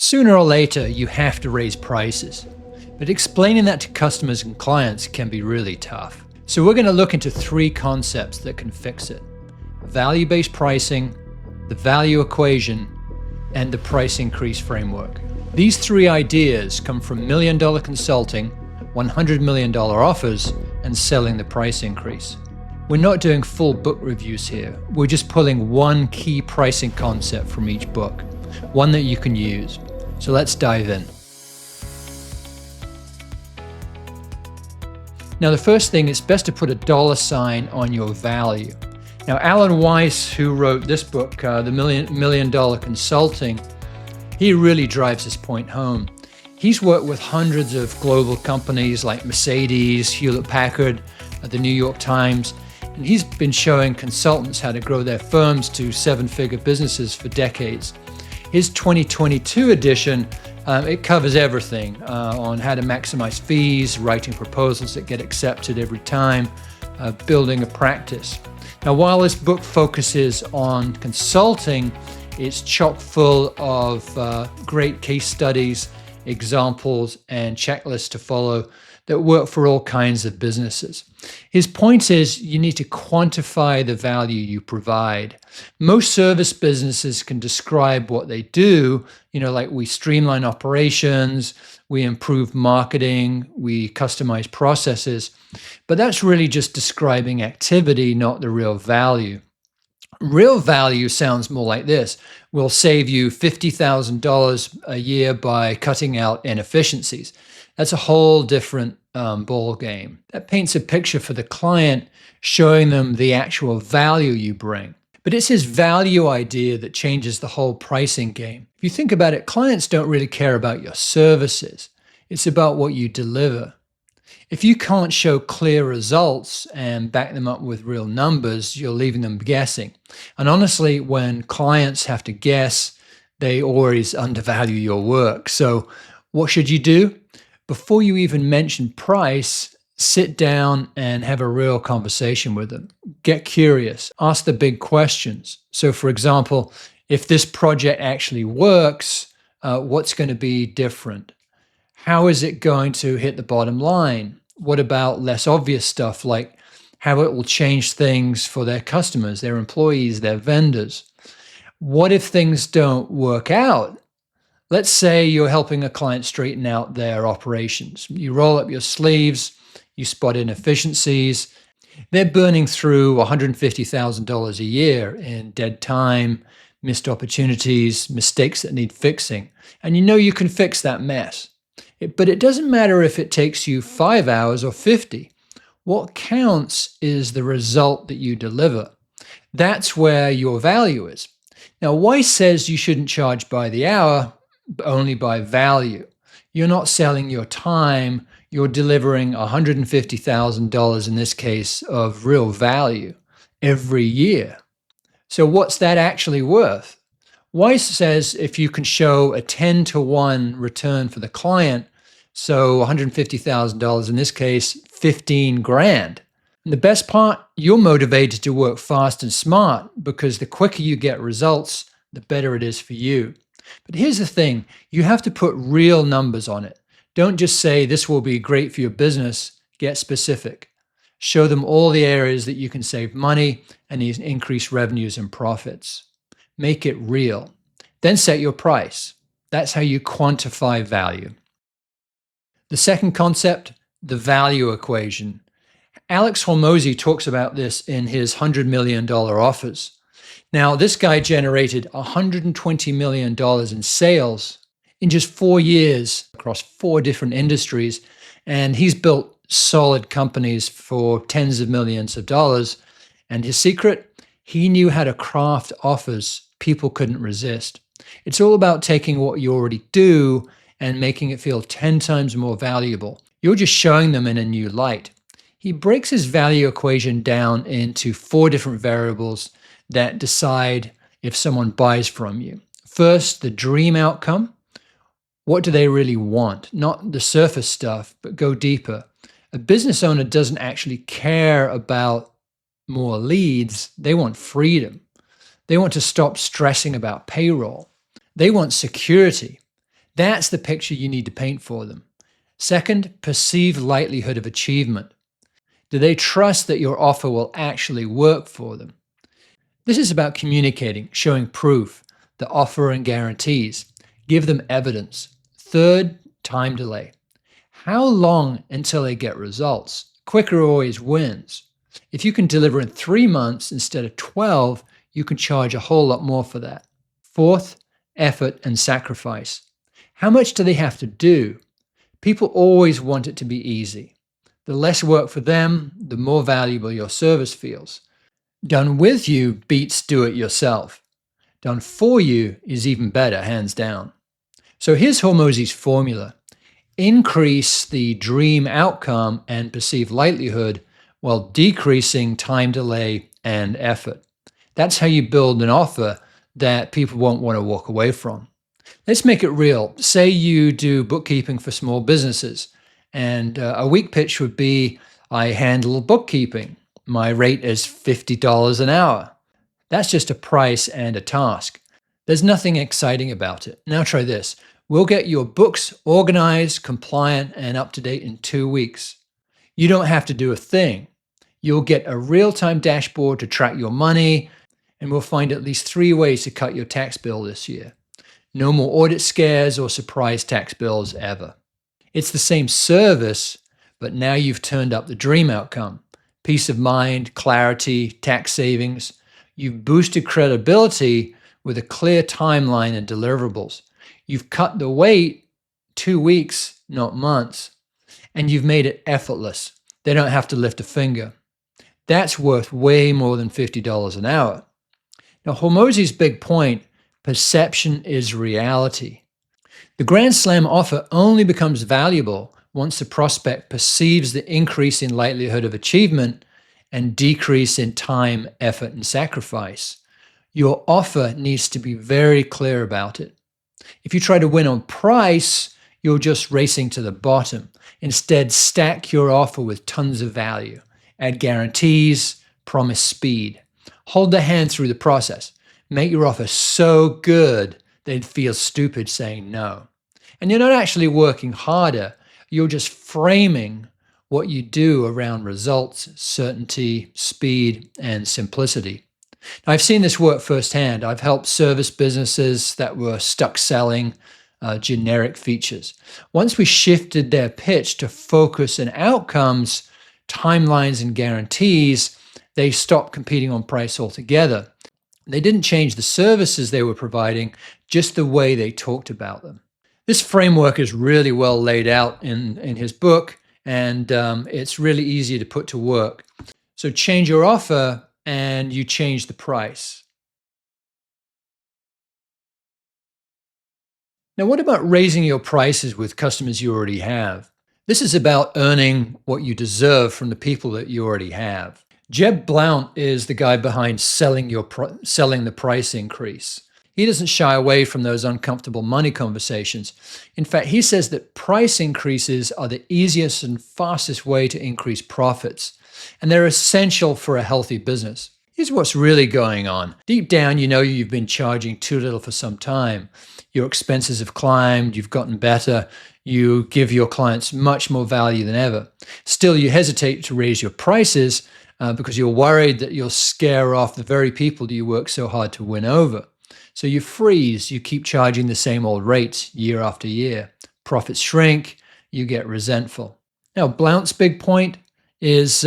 Sooner or later, you have to raise prices, but explaining that to customers and clients can be really tough. So we're going to look into three concepts that can fix it: value-based pricing, the value equation, and the price increase framework. These three ideas come from million-dollar consulting, $100 million offers, and selling the price increase. We're not doing full book reviews here. We're just pulling one key pricing concept from each book, one that you can use. So let's dive in. Now, the first thing, it's best to put a dollar sign on your value. Now, Alan Weiss, who wrote this book, The Million Dollar Consulting, he really drives this point home. He's worked with hundreds of global companies like Mercedes, Hewlett-Packard, the New York Times, and he's been showing consultants how to grow their firms to seven-figure businesses for decades. His 2022 edition, it covers everything on how to maximize fees, writing proposals that get accepted every time, building a practice. Now, while this book focuses on consulting, it's chock full of great case studies, examples, and checklists to follow that work for all kinds of businesses. His point is you need to quantify the value you provide. Most service businesses can describe what they do, like we streamline operations, we improve marketing, we customize processes, but that's really just describing activity, not the real value. Real value sounds more like this: we'll save you $50,000 a year by cutting out inefficiencies. That's a whole different ball game. That paints a picture for the client, showing them the actual value you bring. But it's his value idea that changes the whole pricing game. If you think about it, clients don't really care about your services. It's about what you deliver. If you can't show clear results and back them up with real numbers, you're leaving them guessing. And honestly, when clients have to guess, they always undervalue your work. So what should you do? Before you even mention price, sit down and have a real conversation with them. Get curious. Ask the big questions. So for example, if this project actually works, what's going to be different? How is it going to hit the bottom line? What about less obvious stuff like how it will change things for their customers, their employees, their vendors? What if things don't work out? Let's say you're helping a client straighten out their operations. You roll up your sleeves, you spot inefficiencies. They're burning through $150,000 a year in dead time, missed opportunities, mistakes that need fixing. And you can fix that mess. But it doesn't matter if it takes you 5 hours or 50. What counts is the result that you deliver. That's where your value is. Now, Weiss says you shouldn't charge by the hour, only by value. You're not selling your time, you're delivering $150,000 in this case of real value every year. So what's that actually worth? Weiss says if you can show a 10-to-1 return for the client, so $150,000 in this case, 15 grand. And the best part, you're motivated to work fast and smart because the quicker you get results, the better it is for you. But here's the thing, you have to put real numbers on it. Don't just say this will be great for your business, get specific. Show them all the areas that you can save money and increase revenues and profits. Make it real. Then set your price. That's how you quantify value. The second concept, the value equation. Alex Hormozi talks about this in his $100 million offers. Now, this guy generated $120 million in sales in just 4 years across 4 different industries, and he's built solid companies for tens of millions of dollars. And his secret, he knew how to craft offers people couldn't resist. It's all about taking what you already do and making it feel 10 times more valuable. You're just showing them in a new light. He breaks his value equation down into 4 different variables that decide if someone buys from you. First, the dream outcome. What do they really want? Not the surface stuff, but go deeper. A business owner doesn't actually care about more leads. They want freedom. They want to stop stressing about payroll. They want security. That's the picture you need to paint for them. Second, perceived likelihood of achievement. Do they trust that your offer will actually work for them? This is about communicating, showing proof, the offer and guarantees. Give them evidence. Third, time delay. How long until they get results? Quicker always wins. If you can deliver in 3 months instead of 12, you can charge a whole lot more for that. Fourth, effort and sacrifice. How much do they have to do? People always want it to be easy. The less work for them, the more valuable your service feels. Done with you beats do it yourself. Done for you is even better, hands down. So here's Hormozi's formula. Increase the dream outcome and perceived likelihood while decreasing time delay and effort. That's how you build an offer that people won't want to walk away from. Let's make it real. Say you do bookkeeping for small businesses, and a weak pitch would be, I handle bookkeeping. My rate is $50 an hour. That's just a price and a task. There's nothing exciting about it. Now try this. We'll get your books organized, compliant, and up to date in 2 weeks. You don't have to do a thing. You'll get a real-time dashboard to track your money, and we'll find at least 3 ways to cut your tax bill this year. No more audit scares or surprise tax bills ever. It's the same service, but now you've turned up the dream outcome. Peace of mind, clarity, tax savings. You've boosted credibility with a clear timeline and deliverables. You've cut the wait 2 weeks, not months. And you've made it effortless. They don't have to lift a finger. That's worth way more than $50 an hour. Now, Hormozi's big point, perception is reality. The Grand Slam offer only becomes valuable once the prospect perceives the increase in likelihood of achievement and decrease in time, effort, and sacrifice. Your offer needs to be very clear about it. If you try to win on price, you're just racing to the bottom. Instead, stack your offer with tons of value. Add guarantees, promise speed. Hold their hand through the process. Make your offer so good they'd feel stupid saying no. And you're not actually working harder. You're just framing what you do around results, certainty, speed, and simplicity. Now, I've seen this work firsthand. I've helped service businesses that were stuck selling generic features. Once we shifted their pitch to focus and outcomes, timelines and guarantees, they stopped competing on price altogether. They didn't change the services they were providing, just the way they talked about them. This framework is really well laid out in his book, and it's really easy to put to work. So change your offer and you change the price. Now, what about raising your prices with customers you already have? This is about earning what you deserve from the people that you already have. Jeb Blount is the guy behind selling the price increase. He doesn't shy away from those uncomfortable money conversations. In fact, he says that price increases are the easiest and fastest way to increase profits, and they're essential for a healthy business. Here's what's really going on. Deep down, you know you've been charging too little for some time. Your expenses have climbed, you've gotten better, you give your clients much more value than ever. Still, you hesitate to raise your prices because you're worried that you'll scare off the very people that you work so hard to win over. So you freeze, you keep charging the same old rates year after year. Profits shrink, you get resentful. Now, Blount's big point is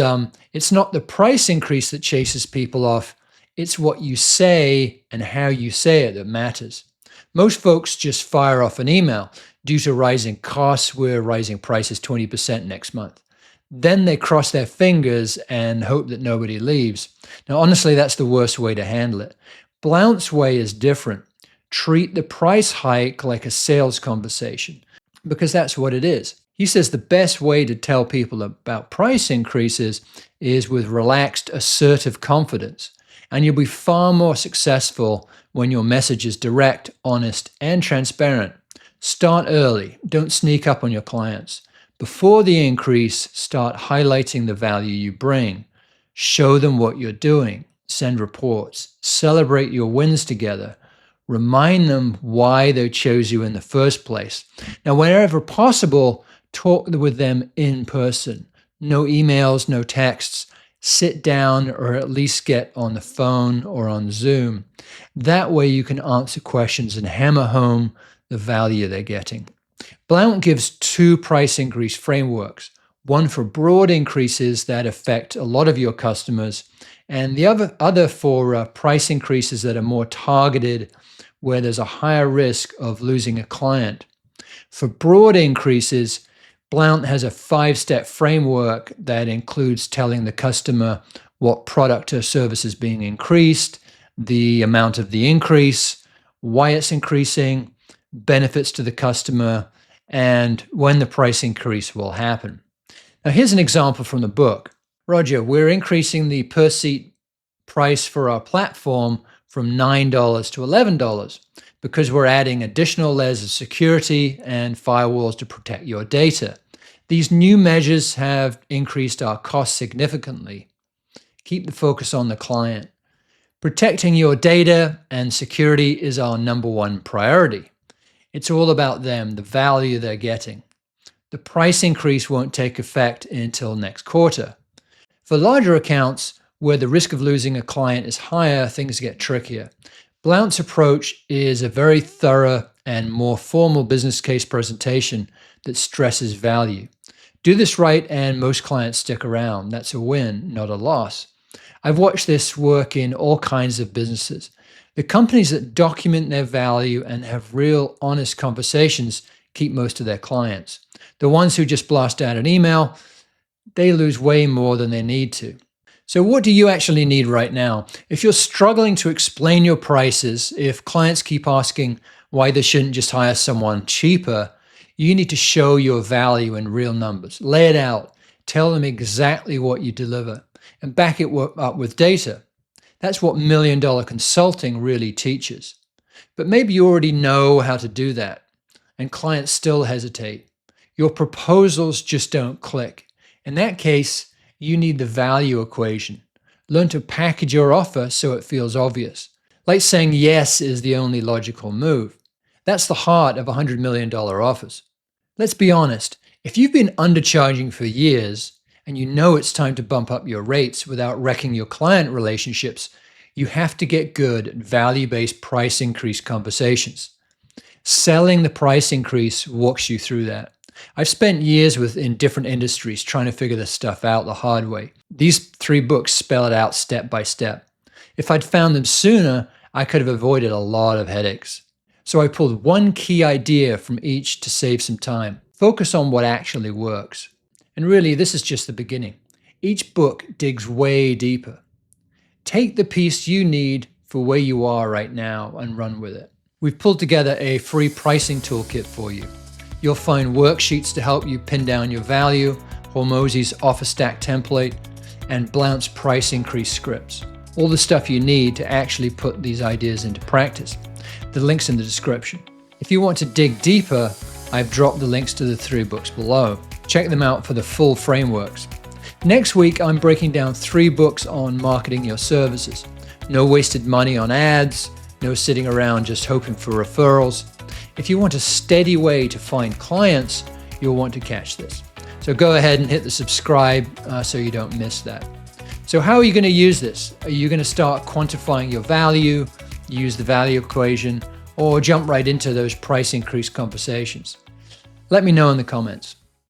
it's not the price increase that chases people off, it's what you say and how you say it that matters. Most folks just fire off an email. Due to rising costs, we're rising prices 20% next month. Then they cross their fingers and hope that nobody leaves. Now, honestly, that's the worst way to handle it. Blount's way is different. Treat the price hike like a sales conversation, because that's what it is. He says the best way to tell people about price increases is with relaxed, assertive confidence. And you'll be far more successful when your message is direct, honest, and transparent. Start early. Don't sneak up on your clients. Before the increase, start highlighting the value you bring. Show them what you're doing. Send reports. Celebrate your wins together. Remind them why they chose you in the first place. Now, whenever possible, talk with them in person. No emails, no texts. Sit down or at least get on the phone or on Zoom. That way you can answer questions and hammer home the value they're getting. Blount gives 2 price increase frameworks, one for broad increases that affect a lot of your customers, and the other for price increases that are more targeted, where there's a higher risk of losing a client. For broad increases, Blount has a 5-step framework that includes telling the customer what product or service is being increased, the amount of the increase, why it's increasing, benefits to the customer, and when the price increase will happen. Now, here's an example from the book. Roger, we're increasing the per seat price for our platform from $9 to $11 because we're adding additional layers of security and firewalls to protect your data. These new measures have increased our costs significantly. Keep the focus on the client. Protecting your data and security is our number 1 priority. It's all about them, the value they're getting. The price increase won't take effect until next quarter. For larger accounts, where the risk of losing a client is higher, things get trickier. Blount's approach is a very thorough and more formal business case presentation that stresses value. Do this right and most clients stick around. That's a win, not a loss. I've watched this work in all kinds of businesses. The companies that document their value and have real honest conversations keep most of their clients. The ones who just blast out an email, they lose way more than they need to. So what do you actually need right now? If you're struggling to explain your prices, if clients keep asking why they shouldn't just hire someone cheaper, you need to show your value in real numbers. Lay it out. Tell them exactly what you deliver and back it up with data. That's what $1 million consulting really teaches. But maybe you already know how to do that and clients still hesitate. Your proposals just don't click. In that case, you need the value equation. Learn to package your offer so it feels obvious. Like saying yes is the only logical move. That's the heart of $100 million offers. Let's be honest, if you've been undercharging for years and you know it's time to bump up your rates without wrecking your client relationships, you have to get good at value-based price increase conversations. Selling the price increase walks you through that. I've spent years in different industries trying to figure this stuff out the hard way. These 3 books spell it out step by step. If I'd found them sooner, I could have avoided a lot of headaches. So I pulled 1 key idea from each to save some time. Focus on what actually works. And really, this is just the beginning. Each book digs way deeper. Take the piece you need for where you are right now and run with it. We've pulled together a free pricing toolkit for you. You'll find worksheets to help you pin down your value, Hormozi's offer stack template, and Blount's price increase scripts. All the stuff you need to actually put these ideas into practice. The link's in the description. If you want to dig deeper, I've dropped the links to the 3 books below. Check them out for the full frameworks. Next week, I'm breaking down 3 books on marketing your services. No wasted money on ads, no sitting around just hoping for referrals. If you want a steady way to find clients, you'll want to catch this. So go ahead and hit the subscribe so you don't miss that. So how are you going to use this? Are you going to start quantifying your value, use the value equation, or jump right into those price increase conversations? Let me know in the comments.